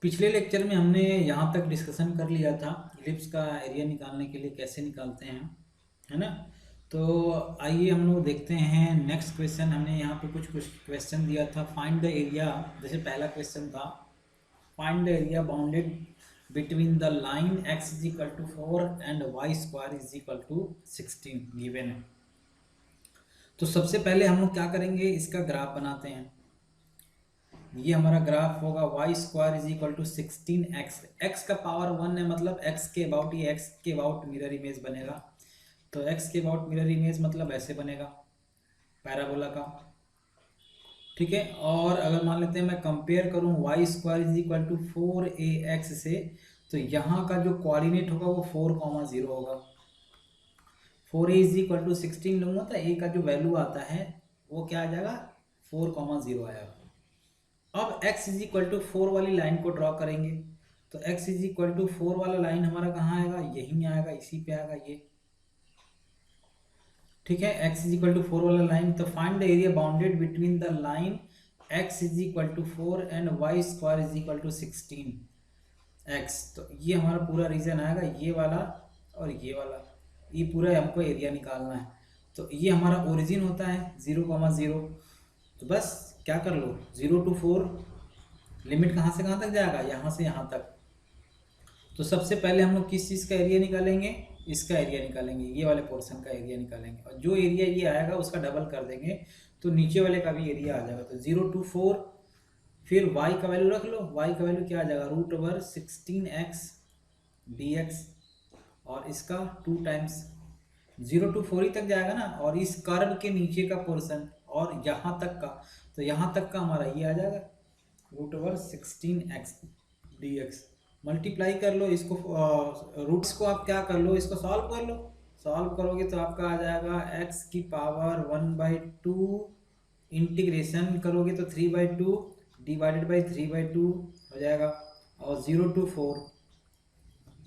पिछले लेक्चर में हमने यहाँ तक डिस्कशन कर लिया था इलिप्स का एरिया निकालने के लिए कैसे निकालते हैं, है ना। तो आइए हम लोग देखते हैं नेक्स्ट क्वेश्चन। हमने यहाँ पे कुछ कुछ क्वेश्चन दिया था, फाइंड द एरिया। जैसे पहला क्वेश्चन था find the area bounded between the line x is equal to 4 and Y square is equal to 16 given है। तो सबसे पहले हम लोग क्या करेंगे, इसका ग्राफ बनाते हैं। ये हमारा ग्राफ होगा Y square is equal to 16x। x का पावर 1 है, मतलब x के अबाउट, ये x के अबाउट मिरर इमेज बनेगा। तो x के अबाउट मिरर इमेज मतलब ऐसे बनेगा पैराबोला का, ठीक है। और अगर मान लेते हैं मैं कंपेयर करूं Y square is equal to 4ax से, तो यहाँ का जो कोऑर्डिनेट होगा वो 4,0 होगा। 4a इज इक्वल टू 16 लूंगा तो a का जो वैल्यू आता है वो क्या आ जाएगा, 4,0 आएगा। अब x इज इक्वल टू 4 वाली लाइन को ड्रॉ करेंगे। तो x इज इक्वल टू 4 वाला लाइन हमारा कहाँ आएगा, यहीं आएगा, इसी पे आएगा ये, ठीक है। x इज इक्वल टू 4 वाला लाइन। तो find the area bounded between the line x is equal to 4 and Y square is equal to 16x। तो ये हमारा पूरा रीजन आएगा, ये वाला और ये वाला, ये पूरा हमको एरिया निकालना है। तो ये हमारा ओरिजिन होता है 0,0। तो बस क्या कर लो, 0 to 4 लिमिट कहाँ से कहाँ तक जाएगा, यहाँ से यहाँ तक। तो सबसे पहले हम लोग किस चीज़ का एरिया निकालेंगे, इसका एरिया निकालेंगे, ये वाले पोर्शन का एरिया निकालेंगे। और जो एरिया ये आएगा उसका डबल कर देंगे तो नीचे वाले का भी एरिया आ जाएगा। तो 0 to 4, फिर y का वैल्यू रख लो, y का वैल्यू क्या आ जाएगा, √16x dx, और इसका 2 टाइम्स 0 to 4 ही तक जाएगा ना। और इस कर्व के नीचे का पोर्शन और यहाँ तक का, तो यहाँ तक का हमारा ये आ जाएगा √16x dx। मल्टीप्लाई कर लो इसको, रूट्स को आप क्या कर लो, इसको सॉल्व कर लो। सॉल्व करोगे तो आपका आ जाएगा x की पावर 1/2, इंटीग्रेशन करोगे तो 3/2 डिवाइडेड बाई 3/2 हो जाएगा। और 0 to 4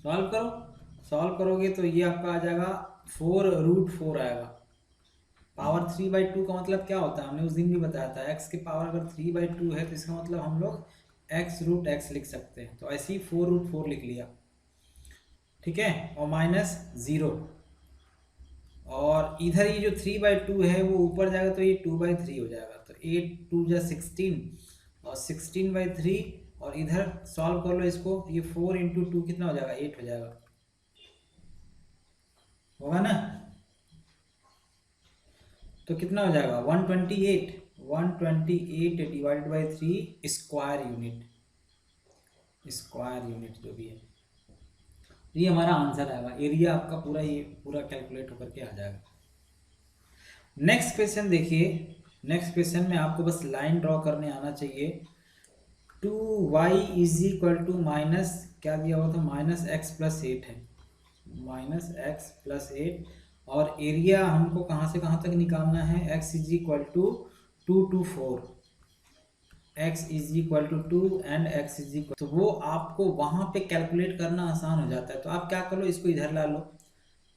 सॉल्व करो, सॉल्व करोगे तो ये आपका आ जाएगा 4√4 आएगा। पावर 3/2 का मतलब क्या होता है, हमने उस दिन भी बताया था, x की पावर अगर 3/2 है तो इसका मतलब हम लोग x√x लिख सकते हैं। तो ऐसे ही 4√4 लिख लिया, ठीक है। और -0, और इधर ये जो 3/2 है वो ऊपर जाएगा तो ये 2/3 हो जाएगा। तो 8 2 16 और 16/3, और इधर सॉल्व कर लो इसको, ये 4 × 2 कितना हो जाएगा, 8 हो जाएगा, होगा ना। तो कितना हो जाएगा 128, 128 divided by 3 square unit, square unit जो भी है, ये हमारा आंसर आएगा। एरिया आपका पूरा ये पूरा कैलकुलेट होकर के आ जाएगा। नेक्स्ट क्वेश्चन देखिए, नेक्स्ट क्वेश्चन में आपको बस लाइन ड्रॉ करने आना चाहिए। 2y is equal to minus, क्या दिया हुआ था, -x+8 है, -x+8। और एरिया हमको कहाँ से कहाँ तक निकालना है, x is equal to 2 to 4, x is equal to 2 and x is equal, तो वो आपको वहाँ पे कैलकुलेट करना आसान हो जाता है। तो आप क्या कर लो, इसको इधर ला लो,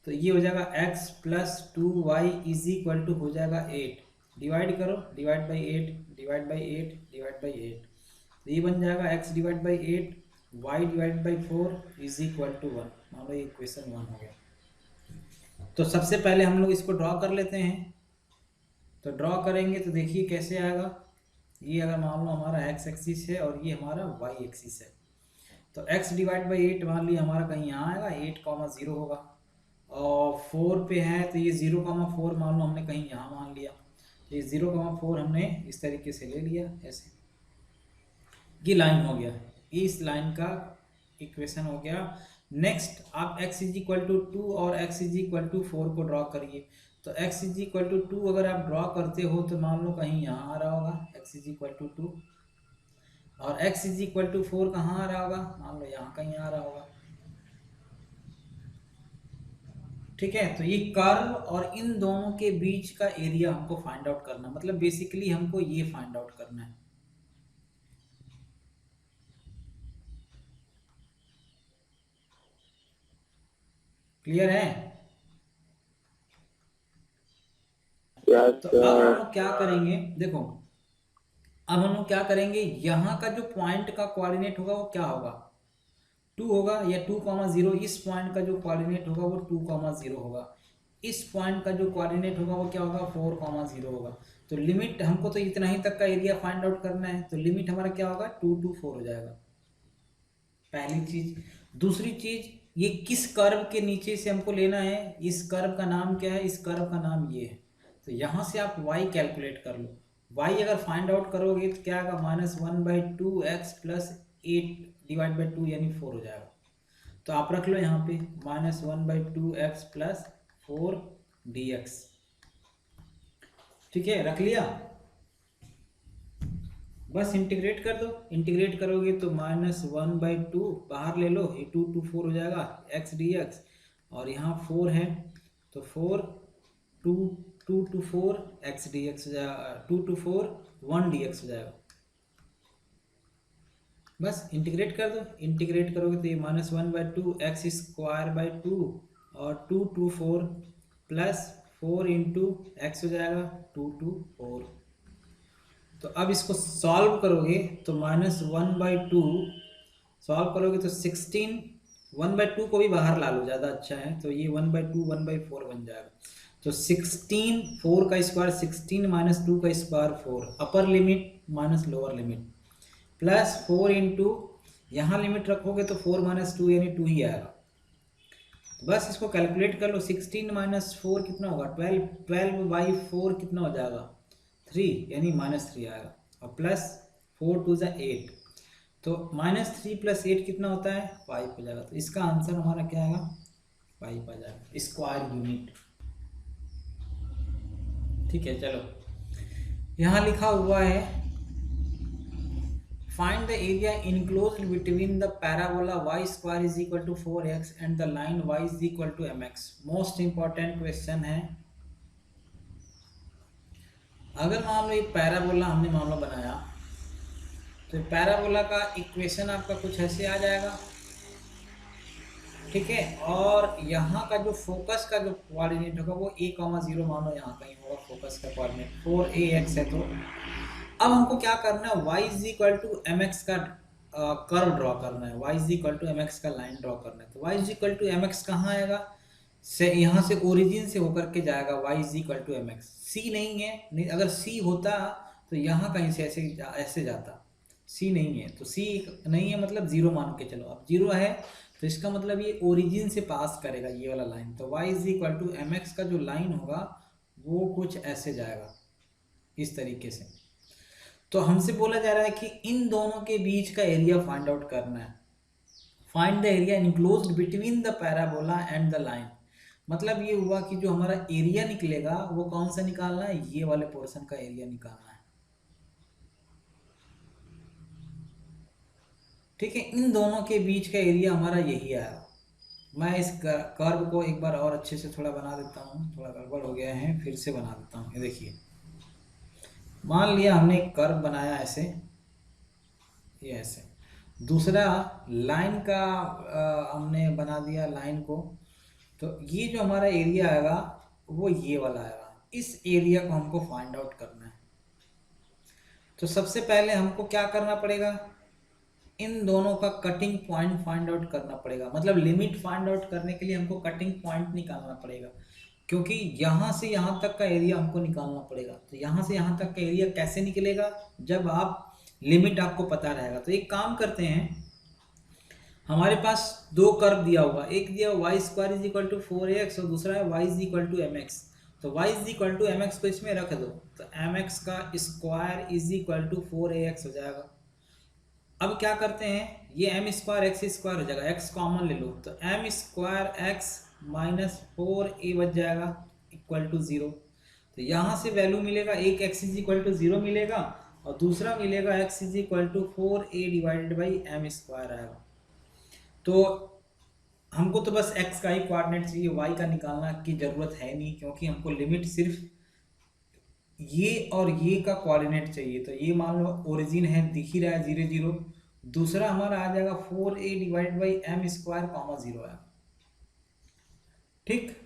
तो ये हो जाएगा x+2y इज इक्वल टू हो जाएगा 8, डिवाइड करो, divide by 8, divide by 8, divide by 8, तो ये बन जाएगा x divide by 8 y divide by 4 is equal to 1। मान लो ये इक्वेशन 1 हो गया। तो सबसे पहले हम लोग इसको ड्रॉ कर लेते हैं। तो ड्रॉ करेंगे तो देखिए कैसे आएगा। ये अगर मान लो हमारा x एक्सिस है और ये हमारा y एक्सिस है, तो x डिवाइड बाई 8 मान लिया हमारा कहीं यहाँ आएगा, 8,0 होगा। और 4 पे है तो ये 0,4 मान लो हमने कहीं यहाँ मान लिया, तो ये 0,4 हमने इस तरीके से ले लिया ऐसे। ये लाइन हो गया, इस लाइन का इक्वेशन हो गया। नेक्स्ट आप x इज इक्वल टू 2 और x इज इक्वल टू 4 को ड्रॉ करिए। तो x इज इक्वल टू 2 अगर आप ड्रॉ करते हो तो मान लो कहीं यहाँ आ रहा होगा x इज इक्वल टू 2, और x इज इक्वल टू 4 कहाँ आ रहा होगा, मान लो यहाँ कहीं आ रहा होगा, ठीक है। तो ये कर्व और इन दोनों के बीच का एरिया हमको फाइंड आउट करना, मतलब बेसिकली हमको ये फाइंड आउट करना है। क्लियर है। तो अब हम लोग क्या करेंगे, देखो अब हम लोग क्या करेंगे, यहाँ का जो पॉइंट का कोऑर्डिनेट होगा वो क्या होगा, 2 होगा, या 2,0। इस पॉइंट का जो कोऑर्डिनेट होगा वो 2,0 होगा। इस पॉइंट का जो कोऑर्डिनेट होगा वो क्या होगा, 4,0 होगा। तो लिमिट हमको तो इतना ही तक का एरिया फाइंड आउट करना है, तो लिमिट हमारा क्या होगा, 2 to 4 हो जाएगा, पहली चीज। दूसरी चीज, ये किस कर्व के नीचे से हमको लेना है, इस कर्व का नाम क्या है, इस कर्व का नाम ये है। तो यहाँ से आप y कैलकुलेट कर लो। y अगर फाइंड आउट करोगे तो क्या आएगा, -1/2x प्लस 8/2 यानी 4 हो जाएगा। तो आप रख लो यहाँ पे -1/2x प्लस 4 dx। ठीक है, रख लिया। बस इंटीग्रेट कर दो, इंटीग्रेट करोगे तो -1/2 बाहर ले लो, ये 2 to 4 हो जाएगा x dx, और यहाँ 4 है तो 4 2 2 to 4 x dx हो जाएगा, 2 to 4 1 dx हो जाएगा। बस इंटीग्रेट कर दो, इंटीग्रेट करोगे तो ये -1/2 x स्क्वायर बाई 2 और 2 to 4 प्लस 4 इंटू एक्स हो जाएगा 2 to 4। तो अब इसको सॉल्व करोगे तो -1/2 सॉल्व करोगे तो 16, 1/2 को भी बाहर ला लो, ज़्यादा अच्छा है, तो ये 1/2 1/4 बन जाएगा। तो 16, 4 का स्क्वायर 16 माइनस 2 का square 4, upper limit minus lower limit, plus 4 into यहाँ लिमिट रखोगे तो 4 माइनस 2 यानी 2 ही आएगा। तो बस इसको कैलकुलेट कर लो, 16 माइनस 4 कितना होगा, 12, 12/4 कितना हो जाएगा, 3 यानी -3 आएगा, और प्लस 4 2 8, तो -3 प्लस 8 कितना होता है, 5 हो जाएगा। तो इसका आंसर हमारा क्या आएगा, 5 आ जाएगा, स्क्वायर यूनिट। ठीक है, चलो यहाँ लिखा हुआ है find the area enclosed between the parabola y square is equal to 4x and the line y is equal to mx। Most important question है। अगर मान लो एक पैराबोला हमने मान लो बनाया, तो पैराबोला का इक्वेशन आपका कुछ ऐसे आ जाएगा, ठीक है, और यहाँ का जो फोकस का जो कोऑर्डिनेट होगा वो a,0 मान लो यहाँ कहीं होगा फोकस का कोऑर्डिनेट, 4ax है। तो अब हमको क्या करना है, y is equal to M x का कर्व ड्रॉ करना है, y is equal to M x का लाइन ड्रॉ करना है। तो y is equal to M x कहाँ आएगा, से यहाँ से ओरिजिन से होकर के जाएगा, y is equal to M X. C नहीं है, नहीं, अगर सी होता तो यहाँ कहीं से ऐसे ऐसे जाता, सी नहीं है, तो सी नहीं है मतलब जीरो मान के चलो, अब जीरो है तो इसका मतलब ये ओरिजिन से पास करेगा ये वाला लाइन। तो y is equal to M x का जो लाइन होगा वो कुछ ऐसे जाएगा, इस तरीके से। तो हमसे बोला जा रहा है कि इन दोनों के बीच का एरिया फाइंड आउट करना है, find the area enclosed between the parabola and the line. मतलब ये हुआ कि जो हमारा एरिया निकलेगा वो कौन सा निकालना है, ये वाले पोर्शन का एरिया निकालना है। ठीक है, इन दोनों के बीच का एरिया हमारा यही आया। मैं इस कर्व को एक बार और अच्छे से थोड़ा बना देता हूँ, थोड़ा गड़बड़ हो गया है, फिर से बना देता हूँ। ये देखिए, मान लिया हमने एक कर्व बनाया ऐसे, ये ऐसे, दूसरा लाइन का हमने बना दिया लाइन को। तो ये जो हमारा एरिया आएगा वो ये वाला आएगा, इस एरिया को हमको फाइंड आउट करना है। तो सबसे पहले हमको क्या करना पड़ेगा, इन दोनों का कटिंग पॉइंट फाइंड आउट करना पड़ेगा, मतलब लिमिट फाइंड आउट करने के लिए हमको कटिंग पॉइंट निकालना पड़ेगा, क्योंकि यहाँ से यहाँ तक का एरिया हमको निकालना पड़ेगा। तो यहाँ से यहाँ तक का एरिया कैसे निकलेगा, जब आप लिमिट आपको पता रहेगा। तो एक काम करते हैं, हमारे पास दो कर्व दिया होगा, एक दिया y square is equal to 4ax और दूसरा है y is equal to M x. तो y is equal to M x को इसमें रख दो, तो एम एक्स का square is equal to 4ax हो जाएगा। अब क्या करते हैं, ये एम स्क्वायर एक्स स्क्वायर हो जाएगा, एक्स कॉमन ले लो, तो M square x minus 4a बच जाएगा इक्वल टू 0। तो यहाँ से वैल्यू मिलेगा, एक एक्स इज इक्वल टू 0 मिलेगा और दूसरा मिलेगा x is equal to 4a divided by m square आएगा। तो हमको तो बस x का ही कोऑर्डिनेट चाहिए, y का निकालना की जरूरत है नहीं, क्योंकि हमको लिमिट सिर्फ ये और ये का कोऑर्डिनेट चाहिए। तो ये मान लो ओरिजिन है, दिख ही रहा है 0 0, दूसरा हमारा आ जाएगा 4a divide by m square comma 0 है। ठीक,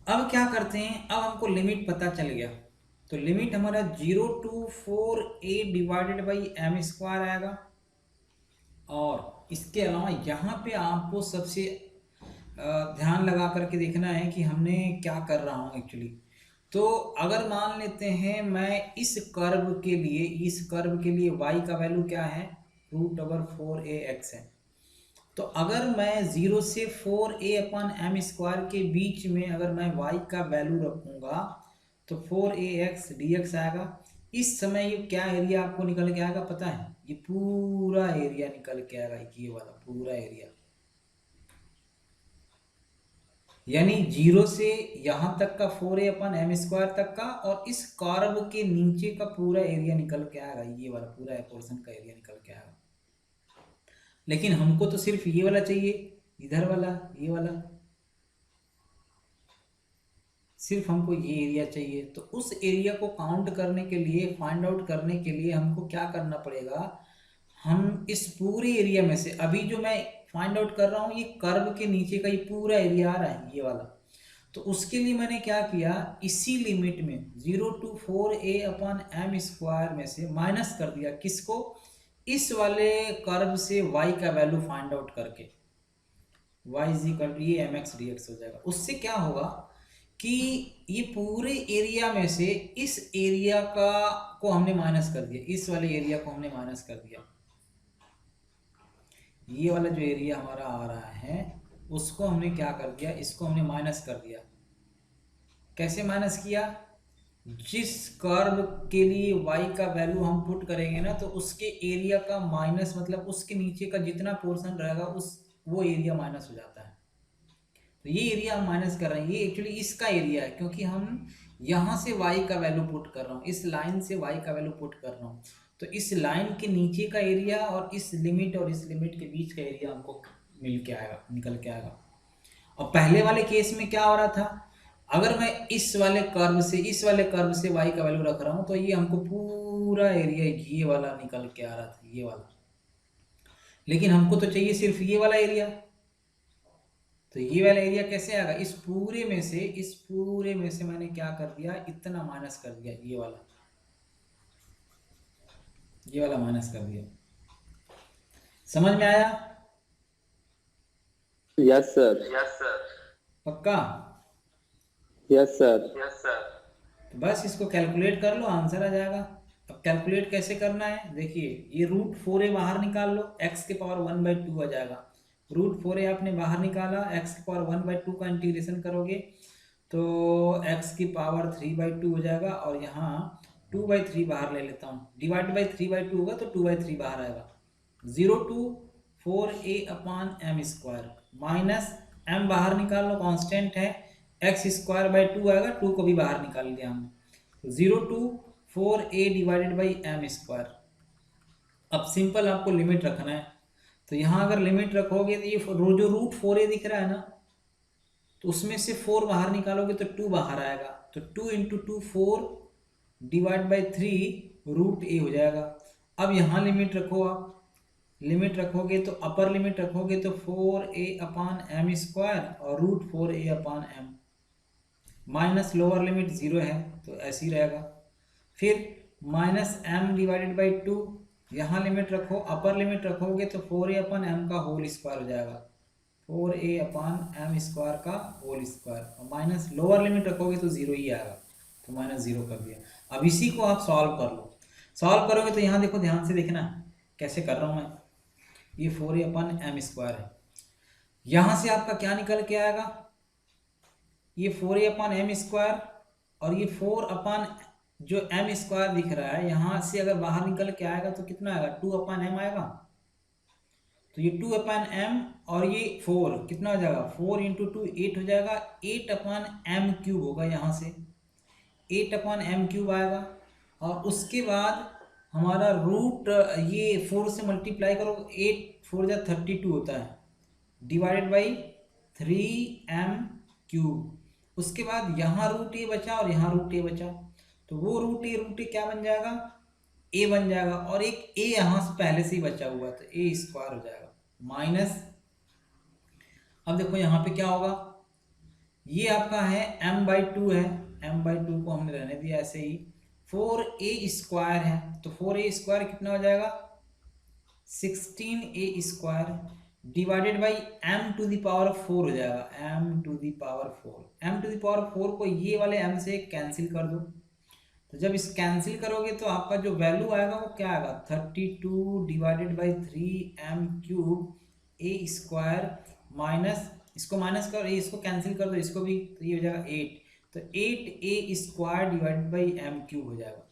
अब क्या करते हैं, अब हमको लिमिट पता चल गया, तो लिमिट हमारा 0 to 4a divided by m square आएगा। और इसके अलावा यहाँ पे आपको सबसे ध्यान लगा करके देखना है कि हमने क्या कर रहा हूँ एक्चुअली। तो अगर मान लेते हैं मैं इस कर्व के लिए y का वैल्यू क्या है, √4ax है। तो अगर मैं 0 से 4a अपन एम स्क्वायर के बीच में अगर मैं y का वैल्यू रखूंगा तो 4ax dx आएगा। इस समय ये क्या एरिया आपको निकल के आएगा पता है, ये पूरा एरिया निकल के आएगा, ये वाला पूरा एरिया, यानी 0 से यहां तक का 4a अपन एम स्क्वायर तक का, और इस कर्व के नीचे का पूरा एरिया निकल के आएगा, ये वाला पूरा पोर्शन का एरिया निकल के आएगा। लेकिन हमको तो सिर्फ ये वाला चाहिए, इधर वाला, ये वाला, सिर्फ हमको ये एरिया चाहिए। तो उस एरिया को काउंट करने के लिए, फाइंड आउट करने के लिए हमको क्या करना पड़ेगा, हम इस पूरे एरिया में से, अभी जो मैं फाइंड आउट कर रहा हूँ ये कर्व के नीचे का ये पूरा एरिया आ रहा है, ये वाला, तो उसके लिए मैंने क्या किया, इसी लिमिट में 0 to 4a अपन एम स्क्वायर में से माइनस कर दिया, किसको, इस वाले कर्व से y का वैल्यू फाइंड आउट करके, y इज इक्वल टू ये mx dx हो जाएगा। उससे क्या होगा कि ये पूरे एरिया में से इस एरिया का को हमने माइनस कर दिया, इस वाले एरिया को हमने माइनस कर दिया, ये वाला जो एरिया हमारा आ रहा है उसको हमने क्या कर दिया, इसको हमने माइनस कर दिया। कैसे माइनस किया, जिस कर्व के लिए y का वैल्यू हम पुट करेंगे ना, तो उसके एरिया का माइनस, मतलब उसके नीचे का जितना पोर्शन रहेगा वो एरिया माइनस हो जाता है। तो ये एरिया हम माइनस कर रहे हैं, ये एक्चुअली इसका एरिया है, क्योंकि हम यहाँ से y का वैल्यू पुट कर रहा हूँ, इस लाइन से y का वैल्यू पुट कर रहा हूँ, तो इस लाइन के नीचे का एरिया और इस लिमिट के बीच का एरिया हमको मिल के आएगा, निकल के आएगा। और पहले वाले केस में क्या हो रहा था, अगर मैं इस वाले कर्व से y का वैल्यू रख रहा हूँ तो ये हमको पूरा एरिया ये वाला निकल के आ रहा था, ये वाला, लेकिन हमको तो चाहिए सिर्फ ये वाला एरिया। तो ये वाला एरिया कैसे आएगा, इस पूरे में से मैंने क्या कर दिया, इतना माइनस कर दिया, ये वाला माइनस कर दिया। समझ में आया? Yes sir. पक्का? Yes sir. तो बस इसको कैलकुलेट कर लो, आंसर आ जाएगा। अब कैलकुलेट कैसे करना है, देखिए, ये √4a बाहर निकाल लो, x के पावर 1/2 आ जाएगा। √4a आपने बाहर निकाला, x के पावर 1/2 का इंटीग्रेशन करोगे तो x की पावर 3/2 हो जाएगा, और यहाँ 2/3 बाहर ले लेता हूँ, डिवाइड बाई 3/2 होगा तो 2/3 बाहर आएगा। 0 to 4a अपन एम स्क्वायर माइनस m बाहर निकाल लो, कांस्टेंट है, x²/2 आएगा, 2 को भी बाहर निकाल लिया हमने, 0 to 4a divided by m square. अब सिंपल आपको लिमिट रखना है, तो यहाँ अगर लिमिट रखोगे तो ये जो √4a दिख रहा है ना, तो उसमें से 4 बाहर निकालोगे तो 2 बाहर आएगा, तो 2 × 2 4 डिवाइड बाई 3 √a हो जाएगा। अब यहाँ लिमिट रखो, आप लिमिट रखोगे तो अपर लिमिट रखोगे तो 4a अपन एम स्क्वायर और √4a अपन m, माइनस लोअर लिमिट 0 है तो ऐसे ही रहेगा। फिर -m डिवाइडेड बाई 2, यहाँ लिमिट रखो, अपर लिमिट रखोगे तो 4a अपन m का होल स्क्वायर हो जाएगा, 4a अपन m स्क्वायर का होल स्क्वायर, और माइनस लोअर लिमिट रखोगे तो 0 ही आएगा, तो -0 कर दिया। अब इसी को आप सॉल्व कर लो, सॉल्व करोगे तो यहाँ देखो, ध्यान से देखना कैसे कर रहा हूँ मैं, ये 4a अपन m स्क्वायर है, यहाँ से आपका क्या निकल के आएगा, ये 4a अपन m स्क्वायर, और ये 4 अपन जो m स्क्वायर दिख रहा है, यहाँ से अगर बाहर निकल के आएगा तो कितना आएगा, 2 अपन m आएगा, तो ये 2 अपन m और ये 4 कितना हो जाएगा, 4 × 2 8 हो जाएगा, 8 अपन m³ होगा, यहाँ से 8 अपन m³ आएगा, और उसके बाद हमारा रूट, ये 4 से मल्टीप्लाई करो, 8 4 जा 32 होता है, डिवाइडेड बाई 3m³। उसके बाद यहाँ √a बचा और यहाँ √a बचा, तो वो √a क्या बन जाएगा, a बन जाएगा, और एक a यहाँ से पहले से ही बचा हुआ, तो a² हो जाएगा, माइनस, अब देखो यहाँ पे क्या होगा, ये आपका है m/2 है, m/2 को हमने रहने दिया ऐसे ही। 4a² है, तो 4a² कितना हो जाएगा 16a² डिवाइडेड बाई m⁴ हो जाएगा, m⁴ को ये वाले m से कैंसिल कर दो। तो जब इस कैंसिल करोगे तो आपका जो वैल्यू आएगा वो क्या आएगा 32 डिवाइडेड बाई 3m³ माइनस, इसको माइनस करो, इसको कैंसिल कर दो, इसको भी, तो ये हो जाएगा 8, तो 8a² डिवाइडेड बाई m³ हो जाएगा।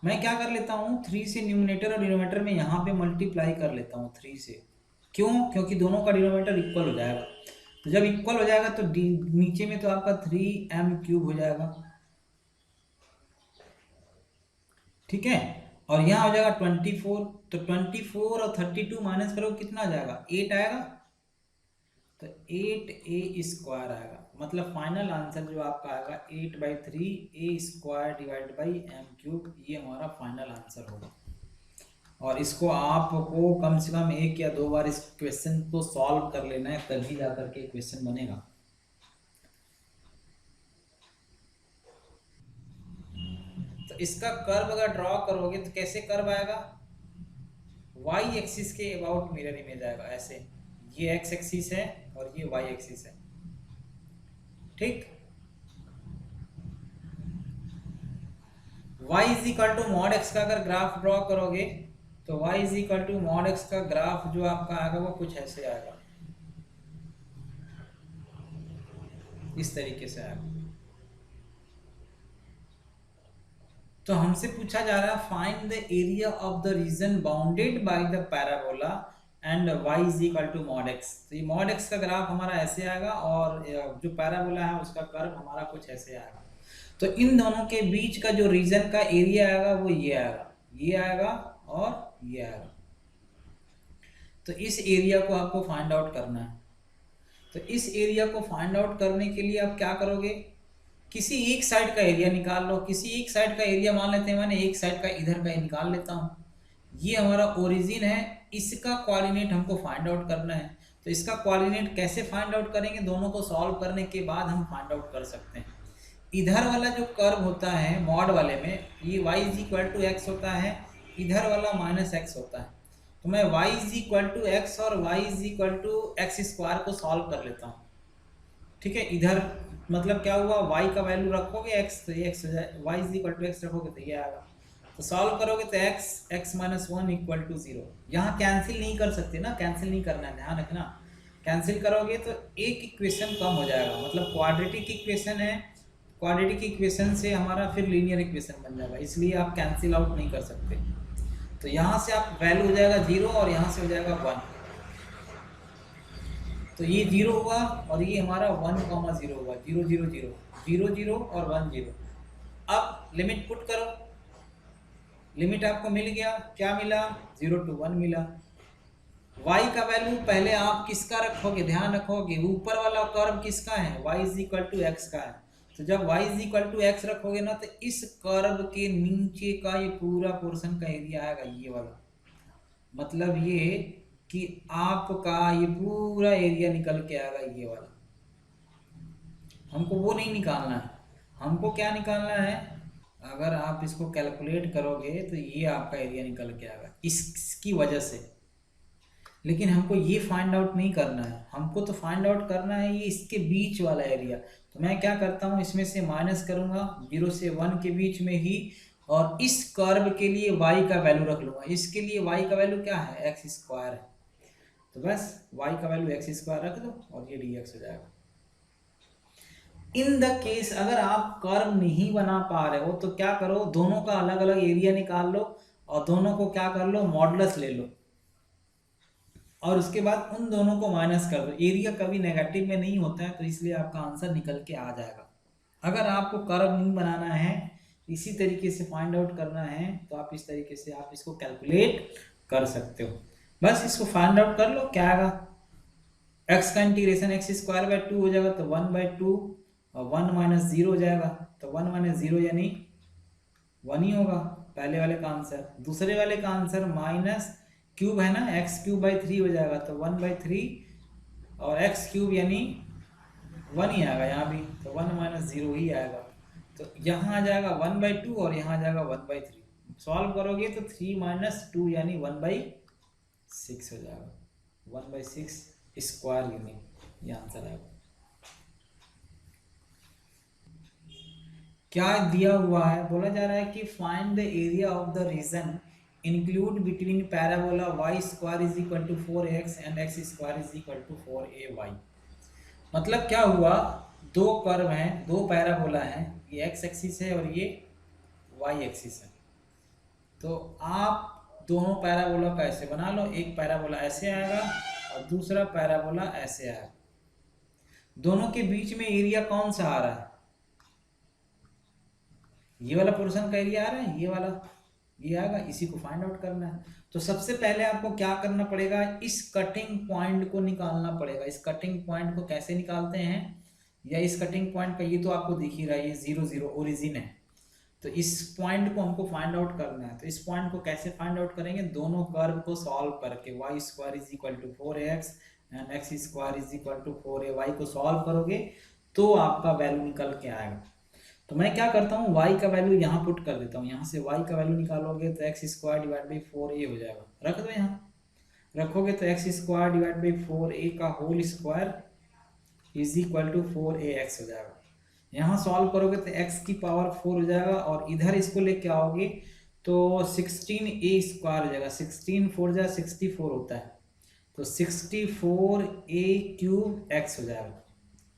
मैं क्या कर लेता हूँ 3 से न्यूमरेटर और डिनोमिनेटर में यहाँ पे मल्टीप्लाई कर लेता हूँ 3 से। क्यों? क्योंकि दोनों का डिनोमिनेटर इक्वल हो जाएगा। तो जब इक्वल हो जाएगा तो नीचे में तो आपका 3m³ हो जाएगा, ठीक है। और यहाँ हो जाएगा 24, तो 24 और 32 माइनस करो कितना आ जाएगा 8 आएगा, तो 8a² आएगा। मतलब फाइनल आंसर जो आपका आएगा 8/3a² डिवाइड बाई m³, ये हमारा फाइनल आंसर होगा। और इसको आपको कम से कम 1 या 2 बार इस क्वेश्चन को सॉल्व कर लेना है, तभी जा करके क्वेश्चन बनेगा। तो इसका कर्व अगर ड्रॉ करोगे तो कैसे कर्व आएगा, y एक्सिस के अबाउट मिरर इमेज आएगा ऐसे, ये x एक्सिस है और ये y एक्सिस है, ठीक। y is equal to mod x का अगर ग्राफ ड्रॉ करोगे तो y is equal to mod x का ग्राफ जो आपका आएगा वो कुछ ऐसे आएगा, इस तरीके से आएगा। तो हमसे पूछा जा रहा है find the area of the region bounded by the parabola and y is equal to mod x। तो ये मॉड x का ग्राफ हमारा ऐसे आएगा और जो पैराबोला है उसका कर्व हमारा कुछ ऐसे आएगा। तो इन दोनों के बीच का जो रीजन का एरिया आएगा वो ये आएगा, ये आएगा और ये आएगा। तो इस एरिया को आपको फाइंड आउट करना है। तो इस एरिया को फाइंड आउट करने के लिए आप क्या करोगे, किसी एक साइड का एरिया निकाल लो। किसी एक साइड का एरिया मान लेते हैं, मैंने एक साइड का इधर का निकाल लेता हूँ। ये हमारा ओरिजिन है, इसका कोऑर्डिनेट हमको फाइंड आउट करना है। तो इसका कोऑर्डिनेट कैसे फाइंड आउट करेंगे, दोनों को सॉल्व करने के बाद हम फाइंड आउट कर सकते हैं। इधर वाला जो कर्व होता है मॉड वाले में, ये y is equal to x होता है, इधर वाला -x होता है। तो मैं y is equal to x और y is equal to x² को सॉल्व कर लेता हूँ, ठीक है। इधर मतलब क्या हुआ, y का वैल्यू रखोगे x तो ये x हो जाए, y is equal to x रखोगे तो ये आएगा। तो सॉल्व करोगे तो x -1 इक्वल टू 0। यहाँ कैंसिल नहीं कर सकते ना, कैंसिल नहीं करना है, ध्यान रखना। कैंसिल करोगे तो एक इक्वेशन कम हो जाएगा, मतलब क्वाड्रेटिक इक्वेशन है, क्वाड्रेटिक इक्वेशन से हमारा फिर लीनियर इक्वेशन बन जाएगा, इसलिए आप कैंसिल आउट नहीं कर सकते। तो यहाँ से आप वैल्यू हो जाएगा 0 और यहाँ से हो जाएगा 1। तो ये 0 हुआ और ये हमारा 1, 0 हुआ, 0 0 0 0 0 और 1 0। अब लिमिट पुट करो, लिमिट आपको मिल गया, क्या मिला 0 to 1 मिला। y का वैल्यू पहले आप किसका रखोगे, ध्यान रखोगे ऊपर वाला कर्व किसका है, y is equal to x का है। तो जब y is equal to x रखोगे ना तो इस कर्व के नीचे का ये पूरा पोर्शन का एरिया आएगा ये वाला। मतलब ये कि आपका ये पूरा एरिया निकल के आएगा ये वाला। हमको वो नहीं निकालना है, हमको क्या निकालना है, अगर आप इसको कैलकुलेट करोगे तो ये आपका एरिया निकल के आएगा इसकी वजह से। लेकिन हमको ये फाइंड आउट नहीं करना है, हमको तो फाइंड आउट करना है ये इसके बीच वाला एरिया। तो मैं क्या करता हूँ, इसमें से माइनस करूँगा 0 से 1 के बीच में ही, और इस कर्व के लिए y का वैल्यू रख लूँगा। इसके लिए y का वैल्यू क्या है, x² है। तो बस y का वैल्यू x² रख दो और ये dx हो जाएगा। इन द केस अगर आप कर्व नहीं बना पा रहे हो तो क्या करो, दोनों का अलग अलग एरिया निकाल लो और दोनों को क्या कर लो, मॉडुलस ले लो और उसके बाद उन दोनों को माइनस कर दो। एरिया कभी नेगेटिव में नहीं होता है, तो इसलिए आपका आंसर निकल के आ जाएगा। अगर आपको कर्व नहीं बनाना है, इसी तरीके से फाइंड आउट करना है, तो आप इस तरीके से आप इसको कैलकुलेट कर सकते हो। बस इसको फाइंड आउट कर लो, क्या आएगा, x का इंटीग्रेशन x² 2 हो जाएगा तो 1/2 और 1 - 0 हो जाएगा। तो 1 - 0 यानी 1 ही होगा पहले वाले का आंसर। दूसरे वाले का आंसर -³ है ना, x³ 3 हो जाएगा तो 1/3 और x³ यानी 1 ही आएगा यहाँ भी, तो 1 माइनस 0 ही आएगा। तो यहाँ आ जाएगा 1/2 और यहाँ आ जाएगा 1/3। सॉल्व करोगे तो 3 माइनस 2 यानी 1/6 हो जाएगा। 1/6 स्क्वायर यूनिट ये आंसर आएगा। क्या दिया हुआ है, बोला जा रहा है कि find the area of the region include between parabola y square is equal to 4x and x square is equal to 4ay। मतलब क्या हुआ, दो कर्व हैं, दो पैराबोला हैं, ये x एक्सिस है और ये y एक्सिस है। तो आप दोनों पैराबोला का ऐसे बना लो, एक पैराबोला ऐसे आएगा और दूसरा पैराबोला ऐसे आएगा। दोनों के बीच में एरिया कौन सा आ रहा है, ये वाला पोर्शन का एरिया आ रहा है, ये वाला ये आएगा, इसी को फाइंड आउट करना है। तो सबसे पहले आपको क्या करना पड़ेगा, इस कटिंग पॉइंट को निकालना पड़ेगा। इस कटिंग पॉइंट को कैसे निकालते हैं, या इस कटिंग पॉइंट का ये तो आपको दिख ही रहा है, ये 0 0 ओरिजिन है। तो इस पॉइंट को हमको फाइंड आउट करना है। तो इस पॉइंट को कैसे फाइंड आउट करेंगे, दोनों कर्व को सॉल्व करके y square is equal to 4x and x square is equal to 4ay को सॉल्व करोगे तो आपका वैल्यू निकल के आएगा। तो मैं क्या करता हूँ, y का वैल्यू यहाँ पुट कर देता हूँ। यहाँ से y का वैल्यू निकालोगे तो x square divide by 4a हो जाएगा। रख दो, यहाँ रखोगे तो x square divide by 4a का whole square is equal to 4ax हो जाएगा। यहाँ सॉल्व करोगे तो x की पावर 4 हो जाएगा और इधर इसको लेके आओगे तो 16a स्क्वायर हो जाएगा। 16 4 जा 64 होता है, तो 64a क्यूब x हो जाएगा।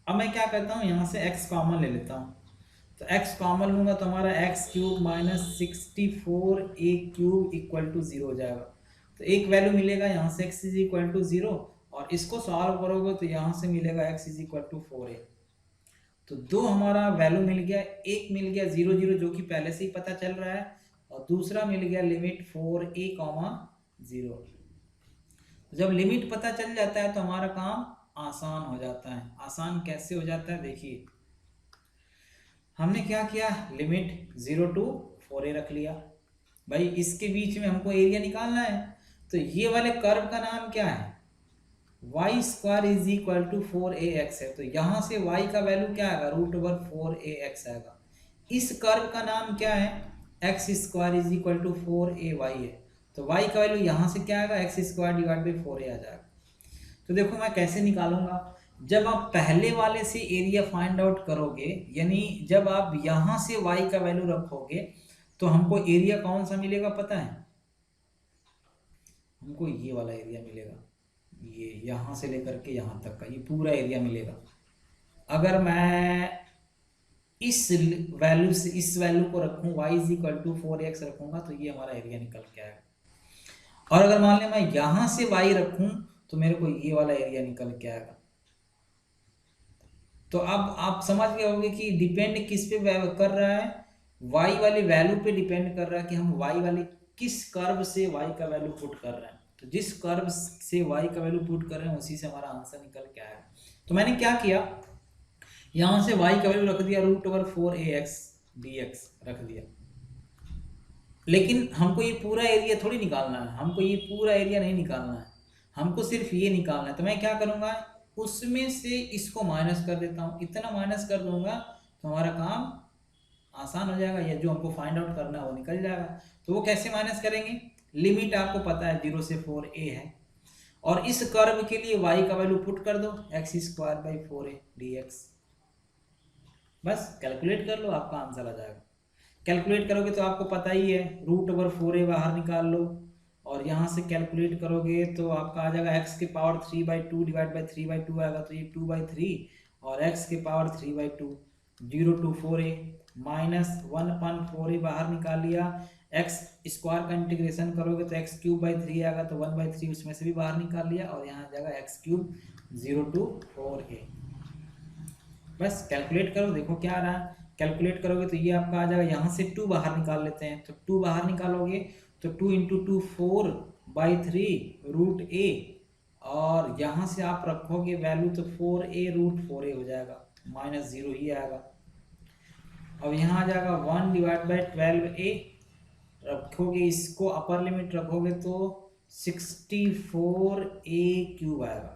अब मैं क्या करता हूँ, यहाँ से x कॉमन ले लेता हूँ। तो x कॉमन लूंगा तो हमारा x cube minus 64a cube equal to 0 हो जाएगा। तो एक वैल्यू मिलेगा यहाँ से x इज इक्वल टू 0 और इसको सॉल्व करोगे तो यहाँ से मिलेगा x is equal to 4a। तो दो हमारा वैल्यू मिल गया, एक मिल गया 0 0 जो कि पहले से ही पता चल रहा है, और दूसरा मिल गया लिमिट 4a, 0। जब लिमिट पता चल जाता है तो हमारा काम आसान हो जाता है। आसान कैसे हो जाता है, देखिए हमने क्या किया, लिमिट 0 to 4a रख लिया। भाई इसके बीच में हमको एरिया निकालना है, तो ये वाले कर्व का नाम क्या है, y square is equal to 4ax है। तो यहाँ से y का वैल्यू क्या आएगा, √4ax आएगा। इस कर्व का नाम क्या है, x square is equal to 4ay है। तो y का वैल्यू यहाँ से क्या आएगा, x square divide by 4a आ जाएगा। तो देखो मैं कैसे निकालूंगा, जब आप पहले वाले से एरिया फाइंड आउट करोगे, यानी जब आप यहाँ से y का वैल्यू रखोगे तो हमको एरिया कौन सा मिलेगा पता है, हमको ये वाला एरिया मिलेगा। ये यहाँ से लेकर के यहाँ तक का ये पूरा एरिया मिलेगा। अगर मैं इस वैल्यू से इस वैल्यू को रखूँ, y is equal to 4x रखूँगा तो ये हमारा एरिया निकल के आएगा। और अगर मान लें मैं यहाँ से y रखूँ तो मेरे को ये वाला एरिया निकल के आएगा। तो अब आप समझ गए होंगे कि डिपेंड किस पे कर रहा है, y वाले वैल्यू पे डिपेंड कर रहा है कि हम y वाले किस कर्व से y का वैल्यू पुट कर रहे हैं। तो जिस कर्व से y का वैल्यू पुट कर रहे हैं उसी से हमारा आंसर निकल के आएगा। तो मैंने क्या किया, यहाँ से y का वैल्यू रख दिया √4ax dx रख दिया। लेकिन हमको ये पूरा एरिया थोड़ी निकालना है, हमको ये पूरा एरिया नहीं निकालना है, हमको सिर्फ ये निकालना है। तो मैं क्या करूँगा, उसमें से इसको माइनस कर देता हूँ। इतना माइनस कर दूंगा तो हमारा काम आसान हो जाएगा, या जो हमको फाइंड आउट करना है वो निकल जाएगा। तो वो कैसे माइनस करेंगे, लिमिट आपको पता है 0 से 4a है, और इस कर्व के लिए y का वैल्यू पुट कर दो, x square by 4a dx। बस कैलकुलेट कर लो, आपका आंसर आ जाएगा। कैलकुलेट करोगे तो आपको पता ही है, √4a बाहर निकाल लो और यहाँ से कैलकुलेट करोगे तो आपका आ जाएगा x की पावर 3/2 डिवाइड बाई 3/2 आएगा, तो ये 2/3 और x की power 3/2, 0 to 4a minus 1/4a बाहर निकाल लिया। x स्क्वायर का इंटीग्रेशन करोगे तो x क्यूब बाई 3 आएगा, तो 1/3 उसमें से भी बाहर निकाल लिया और यहाँ आ जाएगा x क्यूब 0 to 4a। बस कैलकुलेट करो, देखो क्या आ रहा है। कैलकुलेट करोगे तो ये आपका आ जाएगा, यहाँ से 2 बाहर निकाल लेते हैं। तो 2 बाहर निकालोगे तो 2 × 2 4/3 √a, और यहाँ से आप रखोगे वैल्यू तो 4a √4a हो जाएगा, -0 ही आएगा। अब यहाँ आ जाएगा 1 डिवाइड बाई 12a, रखोगे इसको अपर लिमिट रखोगे तो 64a क्यूब आएगा।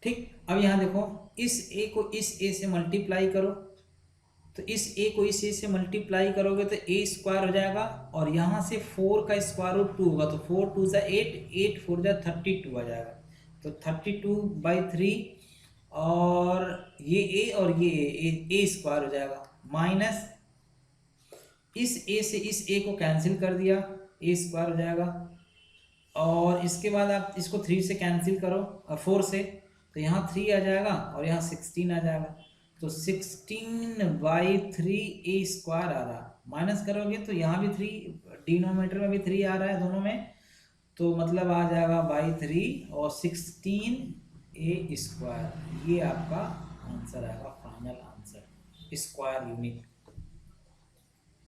ठीक, अब यहाँ देखो इस ए को इस ए से मल्टीप्लाई करो, तो इस ए को इस ए से मल्टीप्लाई करोगे तो ए स्क्वायर हो जाएगा, और यहाँ से 4 का स्क्वायर रूट 2 होगा, तो 4 2 जा 8, 8 4 जा 32 आ जाएगा, तो 32/3, और ये ए और ये ए स्क्वायर हो जाएगा, माइनस इस ए से इस ए को कैंसिल कर दिया, ए स्क्वायर हो जाएगा, और इसके बाद आप इसको 3 से कैंसिल करो और 4 से, तो यहाँ 3 आ जाएगा और यहाँ 16 आ जाएगा, तो 16/3 ए स्क्वायर आ रहा, माइनस करोगे तो यहाँ भी 3, डिनोमिनेटर में भी 3 आ रहा है दोनों में, तो मतलब आ जाएगा बाई 3 और 16 ए स्क्वायर, ये आपका आंसर आएगा, फाइनल आंसर स्क्वायर यूनिट।